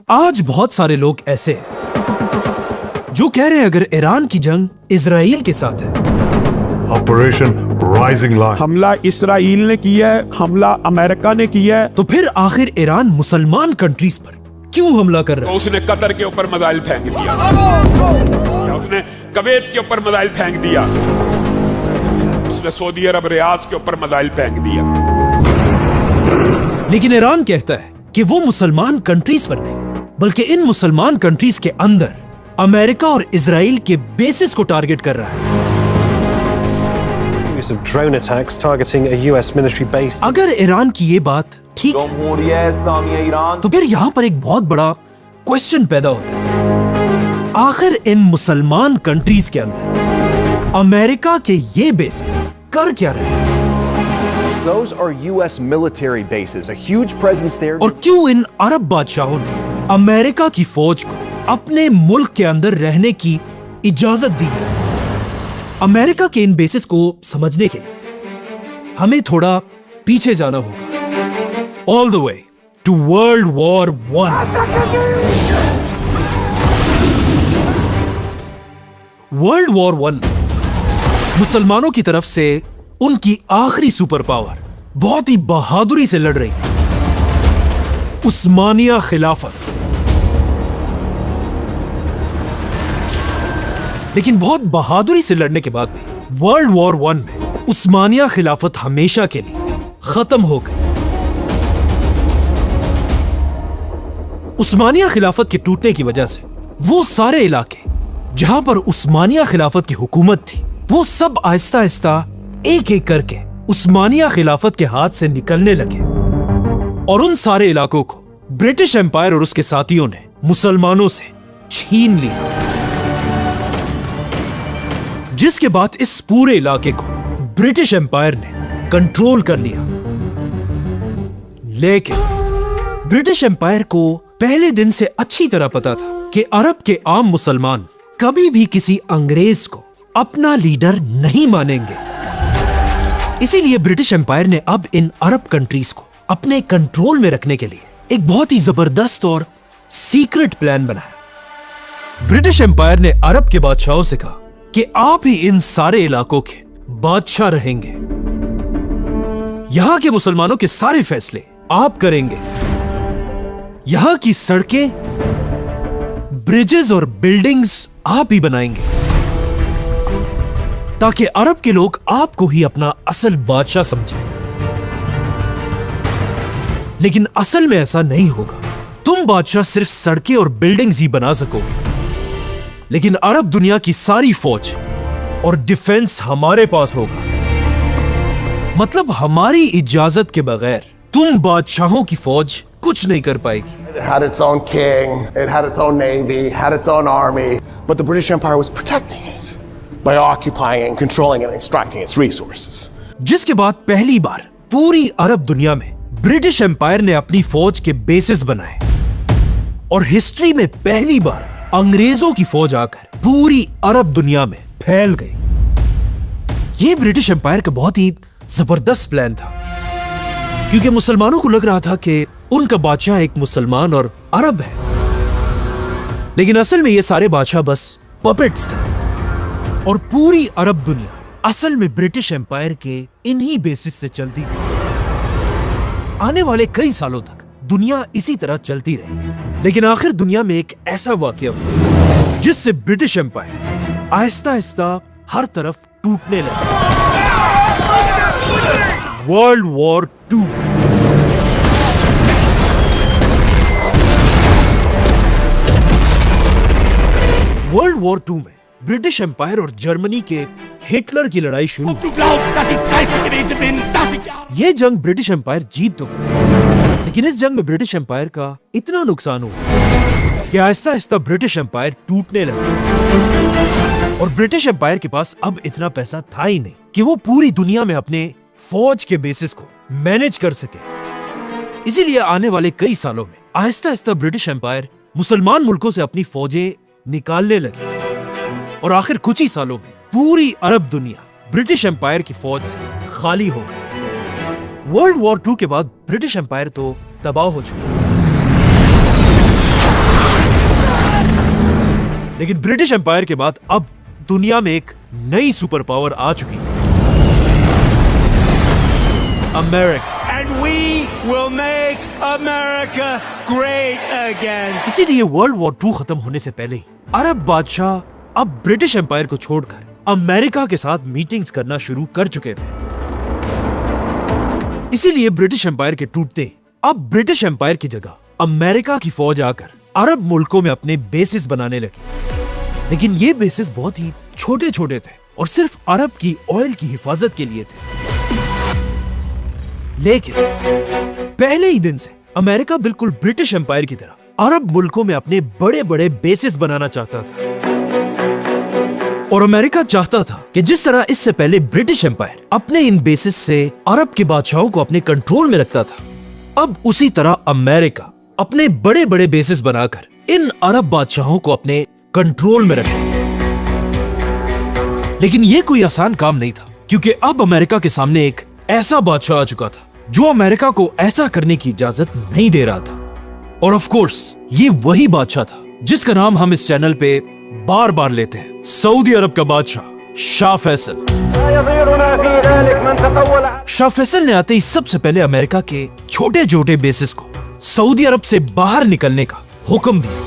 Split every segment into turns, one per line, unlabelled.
आज बहुत सारे लोग ऐसे हैं जो कह रहे हैं अगर ईरान की जंग इजराइल के साथ है,
ऑपरेशन राइजिंग लायन,
हमला इसराइल ने किया है, हमला अमेरिका ने किया है,
तो फिर आखिर ईरान मुसलमान कंट्रीज पर क्यों हमला कर रहा
तो उसने कतर के ऊपर मिसाइल फेंक दिया, या उसने कवेत के ऊपर मिसाइल फेंक दिया, उसने सऊदी अरब रियाद के ऊपर मिसाइल फेंक दिया।
लेकिन ईरान कहता है कि वो मुसलमान कंट्रीज पर नहीं बल्कि इन मुसलमान कंट्रीज के अंदर अमेरिका और इजराइल के बेसिस को टारगेट कर रहा है।
Use of drone attacks targeting a US military base.
अगर ईरान की ये बात ठीक है तो फिर यहाँ पर एक बहुत बड़ा क्वेश्चन पैदा होता है, आखिर इन मुसलमान कंट्रीज के अंदर अमेरिका के ये बेसिस कर क्या रहे हैं?
Those are US military bases, a huge presence there.
और क्यों इन अरब बादशाहों ने अमेरिका की फौज को अपने मुल्क के अंदर रहने की इजाजत दी है? अमेरिका के इन बेसिस को समझने के लिए हमें थोड़ा पीछे जाना होगा, all the way to world war one. World war one मुसलमानों की तरफ से उनकी आखिरी सुपर पावर बहुत ही बहादुरी से लड़ रही थी, उस्मानिया खिलाफत। लेकिन बहुत बहादुरी से लड़ने के बाद भी वर्ल्ड वॉर वन में उस्मानिया खिलाफत हमेशा के लिए खत्म हो गई। उस्मानिया खिलाफत के टूटने की वजह से वो सारे इलाके जहां पर उस्मानिया खिलाफत की हुकूमत थी वो सब आहिस्ता आहिस्ता एक एक करके उस्मानिया खिलाफत के हाथ से निकलने लगे और उन सारे इलाकों को ब्रिटिश एम्पायर और उसके साथियों ने मुसलमानों से छीन लिया, जिसके बाद इस पूरे इलाके को ब्रिटिश एम्पायर ने कंट्रोल कर लिया। लेकिन ब्रिटिश एम्पायर को पहले दिन से अच्छी तरह पता था कि अरब के आम मुसलमान कभी भी किसी अंग्रेज को अपना लीडर नहीं मानेंगे। इसीलिए ब्रिटिश एम्पायर ने अब इन अरब कंट्रीज को अपने कंट्रोल में रखने के लिए एक बहुत ही जबरदस्त और सीक्रेट प्लान बनाया। ब्रिटिश एम्पायर ने अरब के बादशाहों से कहा कि आप ही इन सारे इलाकों के बादशाह रहेंगे, यहां के मुसलमानों के सारे फैसले आप करेंगे, यहां की सड़कें, ब्रिजेस और बिल्डिंग्स आप ही बनाएंगे, ताकि अरब के लोग आपको ही अपना असल बादशाह समझें। लेकिन असल में ऐसा नहीं होगा। तुम बादशाह सिर्फ सड़कें और बिल्डिंग्स ही बना सकोगे, लेकिन अरब दुनिया की सारी फौज और डिफेंस हमारे पास होगा। मतलब हमारी इजाजत के बगैर तुम बादशाहों की फौज कुछ नहीं कर पाएगी।
It had its own king, it had its own navy, had its own army, but the British Empire was protecting it by occupying, controlling and extracting its resources.
जिसके बाद पहली बार पूरी अरब दुनिया में ब्रिटिश एम्पायर ने अपनी फौज के बेसिस बनाए और हिस्ट्री में पहली बार अंग्रेजों की फौज आकर पूरी अरब दुनिया में फैल गई। यह ब्रिटिश एम्पायर का बहुत ही जबरदस्त प्लान था, क्योंकि मुसलमानों को लग रहा था कि उनका बादशाह एक मुसलमान और अरब है, लेकिन असल में ये सारे बादशाह बस पपेट्स थे और पूरी अरब दुनिया असल में ब्रिटिश एम्पायर के इन्हीं बेसिस से चलती थी। आने वाले कई सालों तक दुनिया इसी तरह चलती रही, लेकिन आखिर दुनिया में एक ऐसा वाकया हुआ जिससे ब्रिटिश एम्पायर आहिस्ता आहिस्ता हर तरफ टूटने लगा। World war two. World war two में ब्रिटिश एम्पायर और जर्मनी के हिटलर की लड़ाई शुरू हुई। यह जंग ब्रिटिश एम्पायर जीत तो गई, लेकिन इस जंग में ब्रिटिश एम्पायर का इतना नुकसान हुआ कि आहिस्ता आहिस्ता ब्रिटिश एम्पायर टूटने लगा और ब्रिटिश एम्पायर के पास अब इतना पैसा था ही नहीं कि वो पूरी दुनिया में अपने फौज के बेसिस को मैनेज कर सके। इसीलिए आने वाले कई सालों में आहिस्ता आहिस्ता ब्रिटिश एम्पायर मुसलमान मुल्कों से अपनी फौजें निकालने लगी और आखिर कुछ ही सालों में पूरी अरब दुनिया ब्रिटिश एम्पायर की फौज से खाली हो गई। वर्ल्ड वॉर टू के बाद ब्रिटिश एम्पायर तो तबाह हो चुकी थी। लेकिन ब्रिटिश एम्पायर के बाद अब दुनिया में एक नई सुपर पावर आ चुकी थी, America.
And we will make America great again.
इसीलिए वर्ल्ड वॉर 2 खत्म होने से पहले ही अरब बादशाह अब ब्रिटिश एम्पायर को छोड़कर अमेरिका के साथ मीटिंग्स करना शुरू कर चुके थे। इसीलिए ब्रिटिश एम्पायर के टूटते ही अब ब्रिटिश एम्पायर की जगह अमेरिका की फौज आकर अरब मुल्कों में अपने बेसिस बनाने लगी। लेकिन ये बेसिस बहुत ही छोटे छोटे थे और सिर्फ अरब की ऑयल की हिफाजत के लिए थे। लेकिन पहले ही दिन से अमेरिका बिल्कुल ब्रिटिश एम्पायर की तरह अरब मुल्कों में अपने बड़े बड़े बेसिस बनाना चाहता था। और अमेरिका चाहता था कि जिस तरह इससे पहले ब्रिटिश एम्पायर अपने इन बेसिस से अरब के बादशाहों को अपने कंट्रोल में रखता था, अब उसी तरह अमेरिका अपने बड़े बड़े बेसिस बनाकर इन अरब बादशाहों को अपने कंट्रोल में रखे। लेकिन यह कोई आसान काम नहीं था, क्योंकि अब अमेरिका के सामने एक ऐसा बादशाह आ चुका था जो अमेरिका को ऐसा करने की इजाजत नहीं दे रहा था। और ऑफ कोर्स ये वही बादशाह था जिसका नाम हम इस चैनल पे बार बार लेते हैं, सऊदी अरब का बादशाह शाह फैसल। शाह फैसल ने आते ही सबसे पहले अमेरिका के छोटे छोटे बेसिस को सऊदी अरब से बाहर निकलने का हुक्म दिया,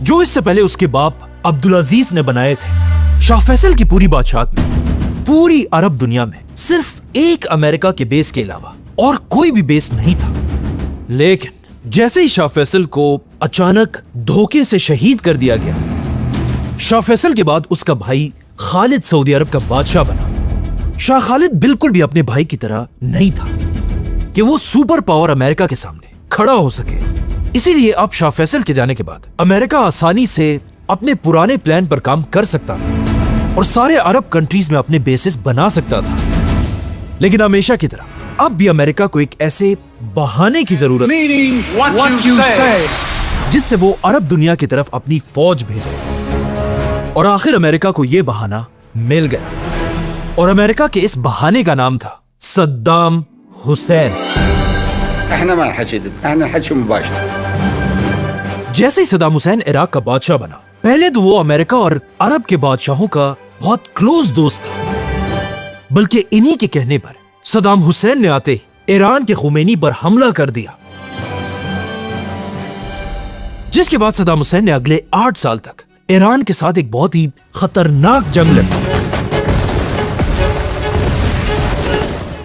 जो इससे पहले उसके बाप अब्दुल अजीज ने बनाए थे। शाह फैसल की पूरी बादशाहत में पूरी अरब दुनिया में सिर्फ एक अमेरिका के बेस के अलावा और कोई भी बेस नहीं था। लेकिन जैसे ही शाह फैसल को अचानक धोखे से शहीद कर दिया गया, शाह फैसल के बाद उसका भाई खालिद सऊदी अरब का बादशाह बना। शाह खालिद बिल्कुल भी अपने भाई की तरह नहीं था कि वो सुपर पावर अमेरिका के सामने खड़ा हो सके। इसीलिए अब शाह फैसल के जाने के बाद अमेरिका आसानी से अपने पुराने प्लान पर काम कर सकता था और सारे अरब कंट्रीज में अपने बेसिस बना सकता था। लेकिन हमेशा की तरह अब भी अमेरिका को एक ऐसे बहाने की जरूरत जिससे वो अरब दुनिया की तरफ अपनी फौज भेजे। और आखिर अमेरिका को यह बहाना मिल गया और अमेरिका के इस बहाने का नाम था सद्दाम हुसैन। जैसे ही सद्दाम हुसैन इराक का बादशाह बना, पहले तो वो अमेरिका और अरब के बादशाहों का बहुत क्लोज दोस्त था, बल्कि इन्हीं के कहने पर सद्दाम हुसैन ने आते ही ईरान के खुमैनी पर हमला कर दिया, जिसके बाद सद्दाम हुसैन ने अगले 8 साल तक ईरान के साथ एक बहुत ही खतरनाक जंग लड़ी।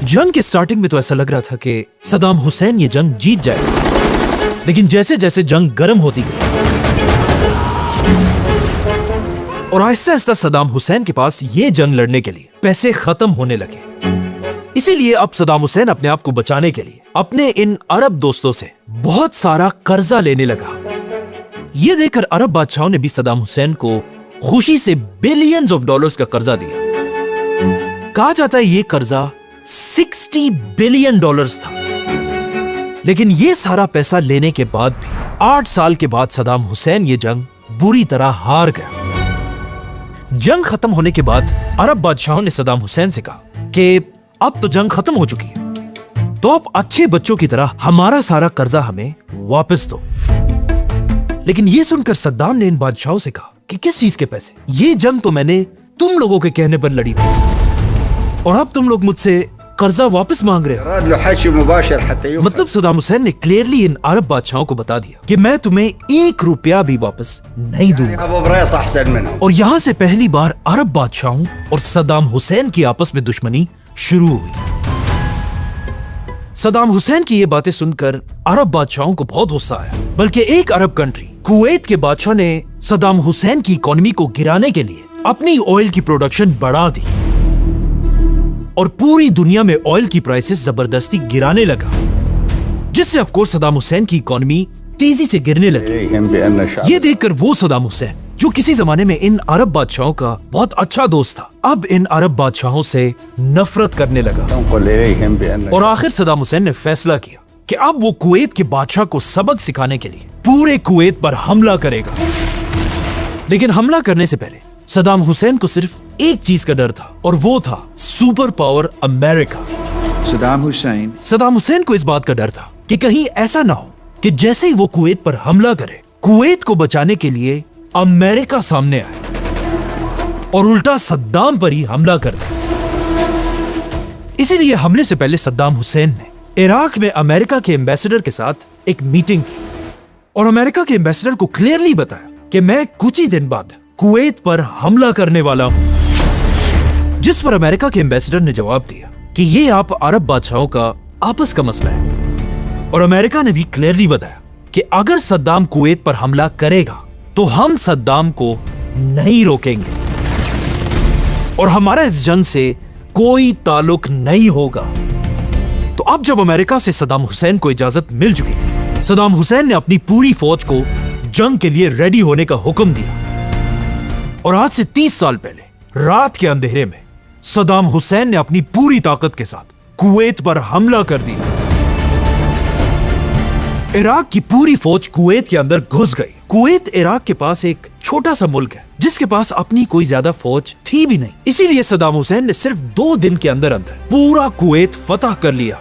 जंग के स्टार्टिंग में तो ऐसा लग रहा था कि सद्दाम हुसैन ये जंग जीत जाएगा, लेकिन जैसे जैसे जंग गर्म होती गई और आहिस्ता आहिस्ता सद्दाम हुसैन के पास ये जंग लड़ने के लिए पैसे खत्म होने लगे। इसीलिए अब सद्दाम हुसैन अपने आप को बचाने के लिए अपने इन अरब दोस्तों से बहुत सारा कर्जा लेने लगा। ये देखकर अरब बादशाहों ने भी सद्दाम हुसैन को खुशी से बिलियंस ऑफ डॉलर्स का कर्जा दिया। कहा जाता है ये कर्जा 60 बिलियन डॉलर्स था। लेकिन ये सारा पैसा लेने के बाद भी 8 साल के बाद सद्दाम हुसैन ये जंग बुरी तरह हार गया। जंग खत्म होने के बाद अरब बादशाहों ने सद्दाम हुसैन से कहा कि अब तो जंग खत्म हो चुकी है, तो अब अच्छे बच्चों की तरह हमारा सारा कर्जा हमें वापस दो। लेकिन ये सुनकर सद्दाम ने इन बादशाहों से कहा कि किस चीज के पैसे? ये जंग तो मैंने तुम लोगों के कहने पर लड़ी थी और अब तुम लोग मुझसे कर्जा वापस मांग रहे हो। मतलब सद्दाम हुसैन ने क्लियरली इन अरब बादशाहों को बता दिया कि मैं तुम्हें 1 रुपया भी वापस नहीं दूंगा। और यहाँ से पहली बार अरब बादशाहों और सद्दाम हुसैन की आपस में दुश्मनी शुरू हुई। सद्दाम हुसैन की ये बातें सुनकर अरब बादशाहों को बहुत गुस्सा आया, बल्कि एक अरब कंट्री कुवैत के बादशाह ने सद्दाम हुसैन की इकोनॉमी को गिराने के लिए अपनी ऑयल की प्रोडक्शन बढ़ा दी और पूरी दुनिया में ऑयल की प्राइसेस जबरदस्ती गिराने लगा, जिससे ऑफ कोर्स सद्दाम हुसैन की इकोनॉमी तेजी से गिरने लगी। ये देखकर वो सद्दाम हुसैन जो किसी जमाने में इन अरब बादशाहों का बहुत अच्छा दोस्त था, अब इन अरब बादशाहों से नफरत करने लगा। और आखिर सद्दाम हुसैन ने फैसला किया कि अब वो कुवैत के बादशाह को सबक सिखाने के लिए पूरे कुवैत पर हमला करेगा। लेकिन हमला करने से पहले सद्दाम हुसैन को सिर्फ एक चीज का डर था और वो था super power America. Saddam Hussain को इस बात का डर था कि कहीं ऐसा ना हो कि जैसे ही वो कुवैत पर हमला करे, कुवैत को बचाने के लिए अमेरिका सामने आए और उल्टा सद्दाम पर ही हमला कर दिया। इसीलिए हमले से पहले सद्दाम हुसैन ने इराक में अमेरिका के एम्बेसडर के साथ एक मीटिंग की और अमेरिका के एम्बेसडर को क्लियरली बताया कि मैं कुछ ही दिन बाद कुवैत पर हमला करने वाला हूं। जिस पर अमेरिका के एम्बेसडर ने जवाब दिया कि यह आप अरब बादशाहों का आपस का मसला है। और अमेरिका ने भी क्लियरली बताया कि अगर सद्दाम कुवैत पर हमला करेगा तो हम सद्दाम को नहीं रोकेंगे और हमारा इस जंग से कोई ताल्लुक नहीं होगा। तो अब जब अमेरिका से सद्दाम हुसैन को इजाजत मिल चुकी थी, सद्दाम हुसैन ने अपनी पूरी फौज को जंग के लिए रेडी होने का हुक्म दिया। और आज से 30 साल पहले रात के अंधेरे में सद्दाम हुसैन ने अपनी पूरी ताकत के साथ कुवैत पर हमला कर दिया। इराक की पूरी फौज कुवैत के अंदर घुस गई। कुवैत इराक के पास एक छोटा सा मुल्क है जिसके पास अपनी कोई ज्यादा फौज थी भी नहीं। इसीलिए सद्दाम हुसैन ने सिर्फ 2 दिन के अंदर अंदर पूरा कुवैत फतह कर लिया।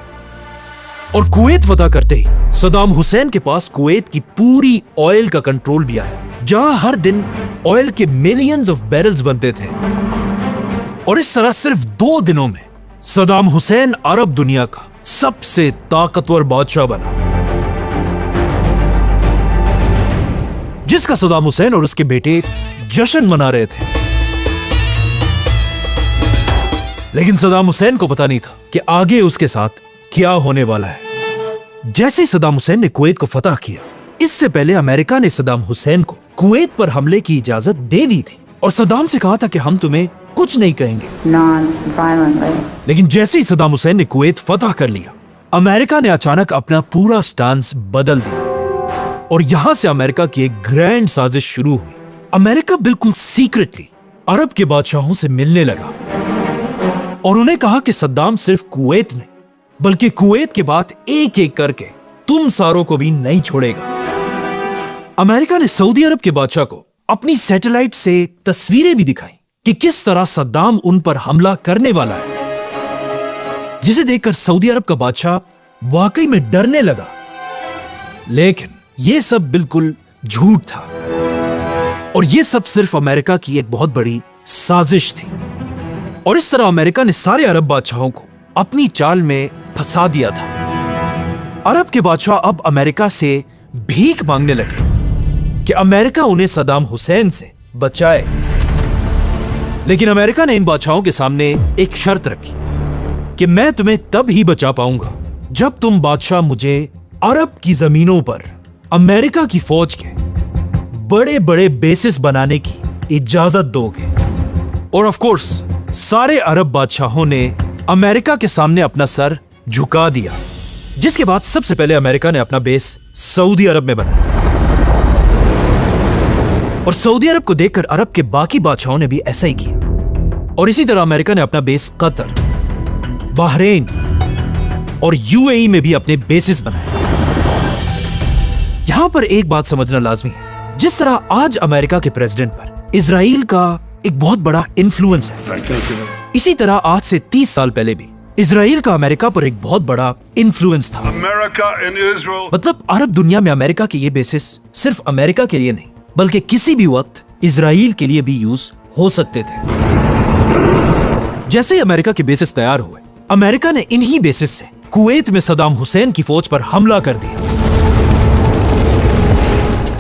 और कुवैत फतह करते ही सद्दाम हुसैन के पास कुवैत की पूरी ऑयल का कंट्रोल भी आया, जहां हर दिन ऑयल के मिलियंस ऑफ बैरल्स बनते थे। और इस तरह सिर्फ 2 दिनों में सद्दाम हुसैन अरब दुनिया का सबसे ताकतवर बादशाह बना, जिसका सद्दाम हुसैन और उसके बेटे जश्न मना रहे थे। लेकिन सद्दाम हुसैन को पता नहीं था कि आगे उसके साथ क्या होने वाला है। जैसे ही सद्दाम हुसैन ने कुवैत को फतह किया, इससे पहले अमेरिका ने सद्दाम हुसैन को कुवैत पर हमले की इजाजत दे दी थी और सद्दाम से कहा था कि हम तुम्हें कुछ नहीं कहेंगे। लेकिन जैसे ही सद्दाम हुसैन ने कुवैत फतह कर लिया, अमेरिका ने अचानक अपना पूरा स्टांस बदल दिया और यहां से अमेरिका की एक ग्रैंड साजिश शुरू हुई। अमेरिका बिल्कुल सीक्रेटली अरब के बादशाहों से मिलने लगा और उन्हें कहा कि सद्दाम सिर्फ कुवैत नहीं बल्कि कुवैत के बाद एक एक करके तुम सारों को भी नहीं छोड़ेगा। अमेरिका ने सऊदी अरब के बादशाह को अपनी सैटेलाइट से तस्वीरें भी दिखाई कि किस तरह सद्दाम उन पर हमला करने वाला है, जिसे देखकर सऊदी अरब का बादशाह वाकई में डरने लगा। लेकिन यह सब बिल्कुल झूठ था और यह सब सिर्फ अमेरिका की एक बहुत बड़ी साजिश थी। और इस तरह अमेरिका ने सारे अरब बादशाहों को अपनी चाल में फंसा दिया था। अरब के बादशाह अब अमेरिका से भीख मांगने लगे कि अमेरिका उन्हें सद्दाम हुसैन से बचाए। लेकिन अमेरिका ने इन बादशाहों के सामने एक शर्त रखी कि मैं तुम्हें तब ही बचा पाऊंगा जब तुम बादशाह मुझे अरब की जमीनों पर अमेरिका की फौज के बड़े बड़े बेसिस बनाने की इजाजत दोगे। और ऑफ कोर्स सारे अरब बादशाहों ने अमेरिका के सामने अपना सर झुका दिया, जिसके बाद सबसे पहले अमेरिका ने अपना बेस सऊदी अरब में बनाया। और सऊदी अरब को देखकर अरब के बाकी बादशाहों ने भी ऐसा ही किया। और इसी तरह अमेरिका ने अपना बेस कतर, बहरीन और यूएई में भी अपने बेसिस बनाए। यहां पर एक बात समझना लाजमी है, जिस तरह आज अमेरिका के प्रेसिडेंट पर इजराइल का एक बहुत बड़ा इन्फ्लुएंस है, इसी तरह आज से 30 साल पहले भी इजराइल का अमेरिका पर एक बहुत बड़ा इन्फ्लुएंस था। मतलब अरब दुनिया में अमेरिका के ये बेसिस सिर्फ अमेरिका के लिए नहीं बल्कि किसी भी वक्त इजराइल के लिए भी यूज हो सकते थे। जैसे ही अमेरिका के बेसिस तैयार हुए, अमेरिका ने इन्हीं बेसिस से कुवैत में सद्दाम हुसैन की फौज पर हमला कर दिया।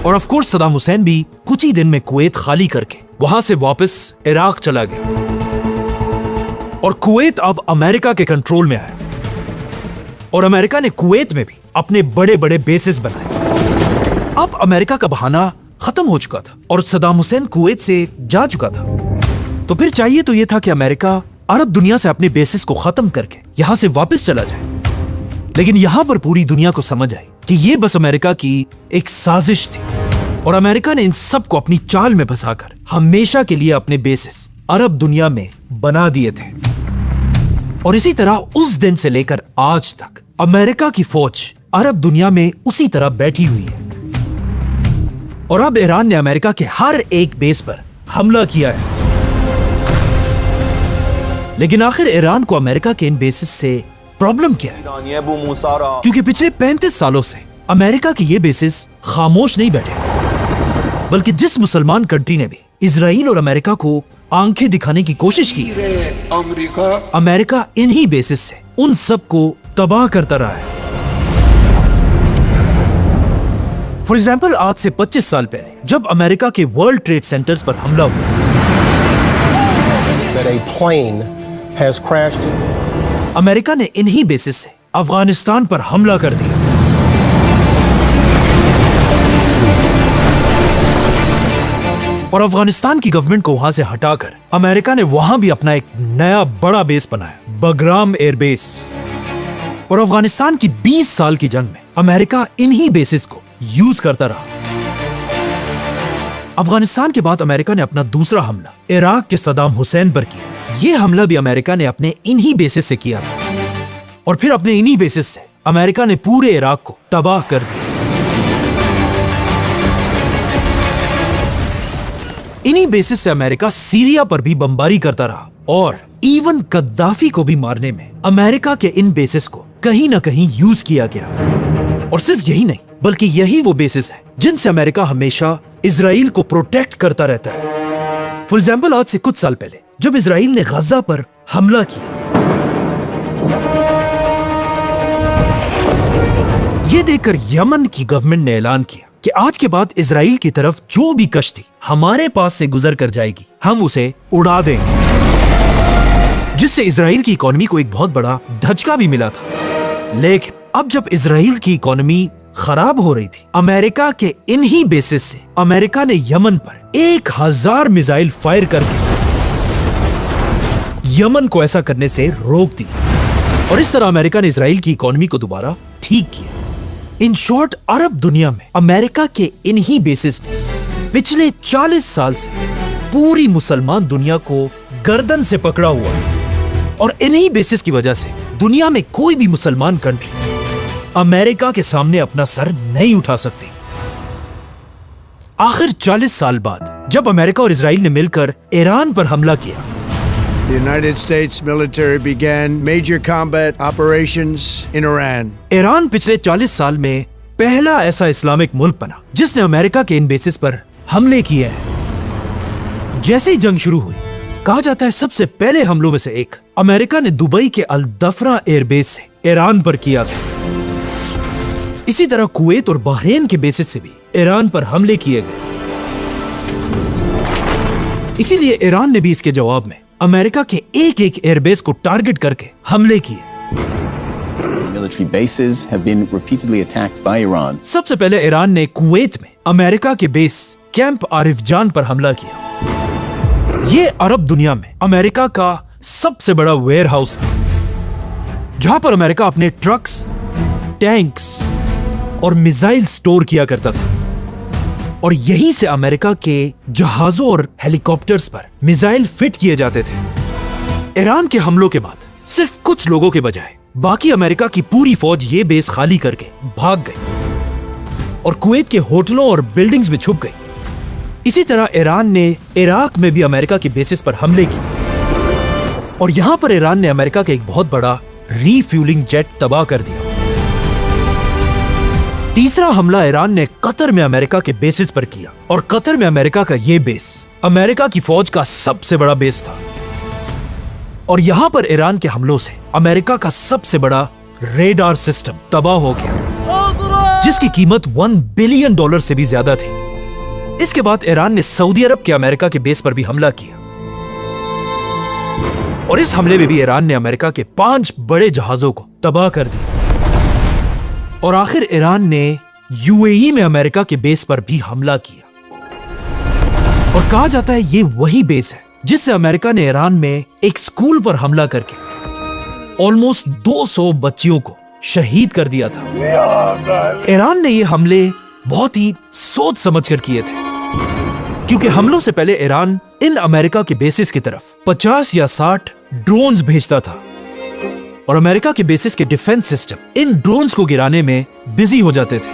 और ऑफ कोर्स सद्दाम हुसैन भी कुछ ही दिन में कुवैत खाली करके वहां से वापस इराक चला गया और कुवैत अब अमेरिका के कंट्रोल में आया। और अमेरिका ने कुवैत में भी अपने बड़े बड़े बेसिस बनाए। अब अमेरिका का बहाना खत्म हो चुका था और सद्दाम हुसैन कुवैत से जा चुका था। तो फिर चाहिए तो यह था कि अमेरिका अरब दुनिया से अपने बेसिस को खत्म करके यहां से वापस चला जाए। लेकिन यहां पर पूरी दुनिया को समझ आई कि यह बस अमेरिका की एक साजिश थी और अमेरिका ने इन सब को अपनी चाल में फंसाकर हमेशा के लिए अपने बेसिस अरब दुनिया में बना दिए थे। और इसी तरह उस दिन से लेकर आज तक अमेरिका की फौज अरब दुनिया में उसी तरह बैठी हुई है। और अब ईरान ने अमेरिका के हर एक बेस पर हमला किया है। लेकिन आखिर ईरान को अमेरिका के इन बेसिस से प्रॉब्लम क्या है? क्योंकि पिछले 35 सालों से अमेरिका के ये बेसिस खामोश नहीं बैठे। बल्कि जिस मुसलमान कंट्री ने भी इजराइल और अमेरिका को आंखें दिखाने की कोशिश की है, अमेरिका इन्हीं बेसिस से उन सब को तबाह करता रहा है। फॉर एग्जाम्पल, आज से 25 साल पहले जब अमेरिका के वर्ल्ड ट्रेड सेंटर्स पर हमला हुआ,
that a plane has crashed.
America ने इन्हीं बेसिस से अफगानिस्तान पर हमला कर दिया। और अफगानिस्तान की गवर्नमेंट को वहां से हटाकर अमेरिका ने वहां भी अपना एक नया बड़ा बेस बनाया, बगराम एयरबेस। और अफगानिस्तान की 20 साल की जंग में अमेरिका इन्हीं बेसिस को यूज करता रहा। अफगानिस्तान के बाद अमेरिका ने अपना दूसरा हमला इराक के सद्दाम हुसैन पर किया। यह हमला भी अमेरिका ने अपने इन्हीं बेसिस से किया था। और फिर अपने इन्हीं बेसिस से अमेरिका ने पूरे इराक को तबाह कर दिया। इन्हीं बेसिस से अमेरिका सीरिया पर भी बमबारी करता रहा और इवन गद्दाफी को भी मारने में अमेरिका के इन बेसिस को कहीं ना कहीं यूज किया गया। और सिर्फ यही नहीं, बल्कि यही वो बेसिस है जिनसे अमेरिका हमेशा इजराइल को प्रोटेक्ट करता रहता है। फॉर एग्जाम्पल, आज से कुछ साल पहले जब इजराइल ने गजा पर हमला किया, यह देखकर यमन की गवर्नमेंट ने ऐलान किया कि आज के बाद इजराइल की तरफ जो भी कश्ती हमारे पास से गुजर कर जाएगी, हम उसे उड़ा देंगे। जिससे इजराइल की इकोनॉमी को एक बहुत बड़ा धचका भी मिला था। लेकिन अब जब इजराइल की इकोनॉमी खराब हो रही थी, अमेरिका के इन्हीं बेसिस से अमेरिका ने यमन पर 1000 मिसाइल फायर करके यमन को ऐसा करने से रोक दिया। और इस तरह अमेरिका ने इजराइल की इकोनॉमी को दोबारा ठीक किया। इन शॉर्ट, अरब दुनिया में अमेरिका के इन्हीं बेसिस ने पिछले 40 साल से पूरी मुसलमान दुनिया को गर्दन से पकड़ा हुआ है। और इन्हीं बेसिस की वजह से दुनिया में कोई भी मुसलमान कंट्री अमेरिका के सामने अपना सर नहीं उठा सकती। आखिर 40 साल बाद जब अमेरिका और इजराइल ने मिलकर ईरान पर हमला किया,
The United States military began major combat operations in Iran.
Iran पिछले 40 साल में पहला ऐसा इस्लामिक मुल्क बना जिसने अमेरिका के इन बेसिस पर हमले किए हैं। जैसे ही जंग शुरू हुई, कहा जाता है सबसे पहले हमलों में से एक अमेरिका ने दुबई के अल दफरा एयरबेस से ईरान पर किया था। इसी तरह कुवैत और बहरीन के बेसिस से भी ईरान पर हमले किए गए। इसीलिए ईरान ने भी इसके जवाब में अमेरिका के एक एयरबेस को टारगेट करके हमले किए।
Military bases have been repeatedly attacked by Iran.
सबसे पहले ईरान ने कुवैत में अमेरिका के बेस कैंप आरिफजान पर हमला किया। ये अरब दुनिया में अमेरिका का सबसे बड़ा वेयर हाउस था, जहां पर अमेरिका अपने ट्रक्स, टैंक्स और मिसाइल स्टोर किया करता था। और यहीं से अमेरिका के जहाजों और हेलीकॉप्टर्स पर मिसाइल फिट किए जाते थे। ईरान के हमलों के बाद सिर्फ कुछ लोगों के बजाय बाकी अमेरिका की पूरी फौज ये बेस खाली करके भाग गई और कुवैत के होटलों और बिल्डिंग्स में छुप गई। इसी तरह ईरान ने इराक में भी अमेरिका के बेसिस पर हमले किए और यहां पर ईरान ने अमेरिका का एक बहुत बड़ा रीफ्यूलिंग जेट तबाह कर दिया। तीसरा हमला ईरान ने कतर में अमेरिका के बेसिस पर किया और कतर में अमेरिका का यह बेस अमेरिका की फौज का सबसे बड़ा बेस था। और यहां पर ईरान के हमलों से अमेरिका का सबसे बड़ा रेडार सिस्टम तबाह हो गया, जिसकी कीमत $1 बिलियन से भी ज्यादा थी। इसके बाद ईरान ने सऊदी अरब के अमेरिका के बेस पर भी हमला किया और इस हमले में भी ईरान ने अमेरिका के 5 बड़े जहाजों को तबाह कर दिया। और आखिर ईरान ने यूएई में अमेरिका के बेस पर भी हमला किया और कहा जाता है ये वही बेस है जिससे अमेरिका ने ईरान में एक स्कूल पर हमला करके ऑलमोस्ट 200 बच्चियों को शहीद कर दिया था। ईरान ने ये हमले बहुत ही सोच समझकर किए थे, क्योंकि हमलों से पहले ईरान इन अमेरिका के बेसिस की तरफ 50 या 60 ड्रोन्स भेजता था और अमेरिका के बेसिस के डिफेंस सिस्टम इन ड्रोन्स को गिराने में बिजी हो जाते थे।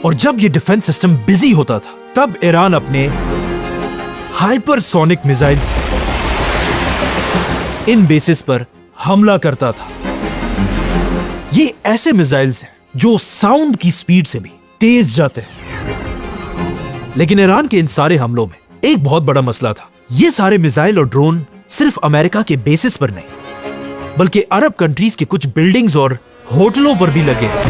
और जब ये डिफेंस सिस्टम बिजी होता था, तब ईरान अपने हाइपरसोनिक मिसाइल से इन बेसिस पर हमला करता था। ये ऐसे मिसाइल्स हैं जो साउंड की स्पीड से भी तेज जाते हैं, लेकिन ईरान के इन सारे हमलों में एक बहुत बड़ा मसला था। ये सारे मिसाइल और ड्रोन सिर्फ अमेरिका के बेसिस पर नहीं, बल्कि अरब कंट्रीज के कुछ बिल्डिंग्स और होटलों पर भी लगे हैं,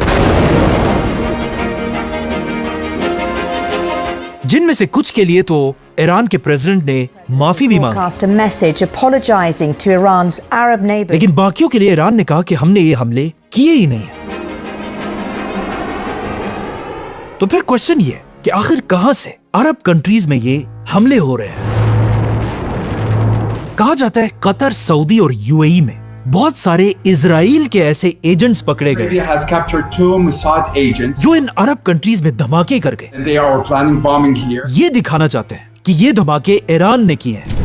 जिनमें से कुछ के लिए तो ईरान के प्रेसिडेंट ने माफी भी मांगी, लेकिन बाकियों के लिए ईरान ने कहा कि हमने ये हमले किए ही नहीं है। तो फिर क्वेश्चन ये कि आखिर कहां से अरब कंट्रीज में ये हमले हो रहे हैं? कहा जाता है कतर, सऊदी और यूएई में बहुत सारे इजराइल के ऐसे एजेंट्स पकड़े गए जो इन अरब कंट्रीज में धमाके कर गए। ये दिखाना चाहते हैं कि ये धमाके ईरान ने किए हैं।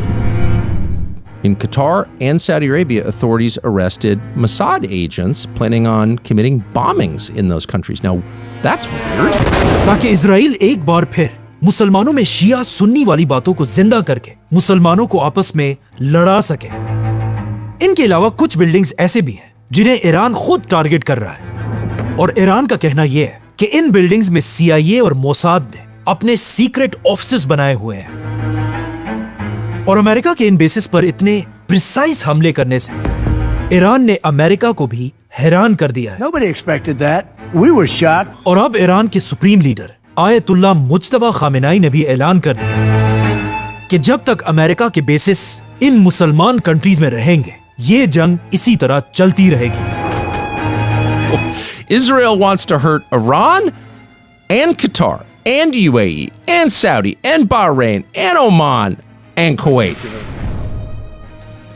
In Qatar and Saudi Arabia, authorities arrested Mossad agents planning on committing bombings in those countries. Now, that's weird.
ताकि इजराइल एक बार फिर मुसलमानों में शिया सुन्नी वाली बातों को जिंदा करके मुसलमानों को आपस में लड़ा सके। इनके अलावा कुछ बिल्डिंग्स ऐसे भी हैं जिन्हें ईरान खुद टारगेट कर रहा है, और ईरान का कहना यह है कि इन बिल्डिंग्स में CIA और मोसाद ने अपने सीक्रेट ऑफिसेस बनाए हुए हैं, और अमेरिका के इन बेसिस पर इतने प्रिसाइज हमले करने से ईरान ने अमेरिका को भी हैरान कर दिया है।
Nobody expected that. We were shocked.
और अब ईरान के सुप्रीम लीडर आयतुल्लाह मुज्तबा खामेनाई ने भी ऐलान कर दिया कि जब तक अमेरिका के बेसिस इन मुसलमान कंट्रीज में रहेंगे, ये जंग इसी तरह चलती रहेगी।
Israel wants to hurt Iran and Qatar and UAE and Saudi and Bahrain and Oman and Kuwait.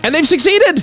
And they've succeeded.